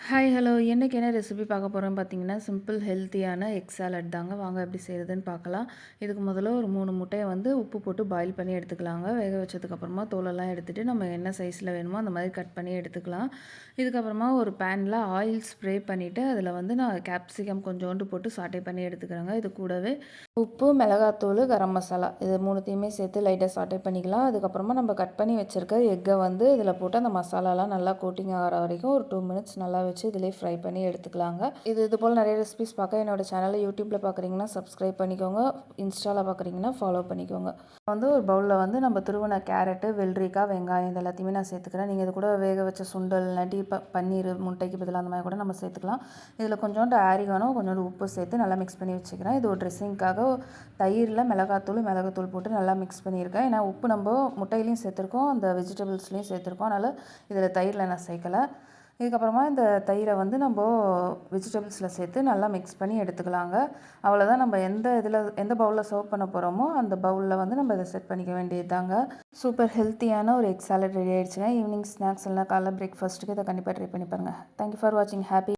Hi hello இன்றைக்கி என்ன recipe பார்க்க போகிறோம் பார்த்தீங்கன்னா சிம்பிள் ஹெல்த்தியான எக் சாலட் தாங்க. வாங்க எப்படி செய்கிறதுன்னு பார்க்கலாம். இதுக்கு முதல்ல ஒரு 3 முட்டையை வந்து உப்பு போட்டு பாயில் பண்ணி எடுத்துக்கலாங்க. வேக வச்சதுக்கப்புறமா தோலெல்லாம் எடுத்துகிட்டு நம்ம என்ன சைஸில் வேணுமோ அந்த மாதிரி கட் பண்ணி எடுத்துக்கலாம். இதுக்கப்புறமா ஒரு பேனில் ஆயில் ஸ்ப்ரே பண்ணிவிட்டு அதில் வந்து நான் கேப்சிகம் கொஞ்சோண்டு போட்டு சாட்டே பண்ணி எடுத்துக்கிறேங்க. இது கூடவே உப்பு, மிளகாத்தூள், கரம் மசாலா இது 3த்தையுமே சேர்த்து லைட்டாக சாட்டே பண்ணிக்கலாம். அதுக்கப்புறமா நம்ம கட் பண்ணி வச்சுருக்க எக்கை வந்து இதில் போட்டு அந்த மசாலாலாம் நல்லா கோட்டிங் ஆகிற வரைக்கும் ஒரு 2 மினிட்ஸ் நல்லா வச்சு இதிலே ஃப்ரை பண்ணி எடுத்துக்கலாங்க. இது போல் நிறைய ரெசிபிஸ் பார்க்க என்னோடய சேனலை யூடியூப்பில் பார்க்குறீங்கன்னா சப்ஸ்கிரைப் பண்ணிக்கோங்க. இன்ஸ்டாவில் பார்க்குறீங்கன்னா ஃபாலோ பண்ணிக்கோங்க. வந்து ஒரு பவுலில் வந்து நம்ம துருவின கேரட்டு, வெள்ளரிக்காய், வெங்காயம் இது எல்லாத்தையுமே நான் சேர்த்துக்கிறேன். நீங்கள் இது கூட வேக வச்ச சுண்டல் இல்லாட்டி பன்னீர் முட்டைக்கு பதிலாக அந்த மாதிரி கூட நம்ம சேர்த்துக்கலாம். இதில் கொஞ்சோண்டு ஆரிகானோ, கொஞ்சோண்டு உப்பு சேர்த்து நல்லா மிக்ஸ் பண்ணி வச்சுக்கிறேன். இது ஒரு ட்ரெஸ்ஸிங்காக தயிரில் மிளகாத்தூள் போட்டு நல்லா மிக்ஸ் பண்ணியிருக்கேன். ஏன்னா உப்பு நம்ம முட்டையிலையும் சேர்த்துருக்கோம், அந்த வெஜிடபிள்ஸ்லையும் சேர்த்துருக்கோம். அதனால் இதில் தயிரில் நான் சேர்க்கலை. இதுக்கப்புறமா இந்த தயிரை வந்து நம்ம வெஜிடபிள்ஸில் சேர்த்து நல்லா மிக்ஸ் பண்ணி எடுத்துக்கலாங்க. அவ்வளோதான். நம்ம எந்த பவுலில் சர்வ் பண்ண போகிறோமோ அந்த பவுலில் வந்து நம்ம இதை செட் பண்ணிக்க வேண்டியது தாங்க. சூப்பர் ஹெல்த்தியான ஒரு எக் சாலட் ரெடி ஆகிடுச்சுங்க. ஈவினிங் ஸ்நாக்ஸ் இல்லைனா காலைல பிரேக்ஃபாஸ்ட்டுக்கு இதை கண்டிப்பாக ட்ரை பண்ணி பாருங்கள். தேங்க்யூ ஃபார் வாட்சிங். ஹாப்பி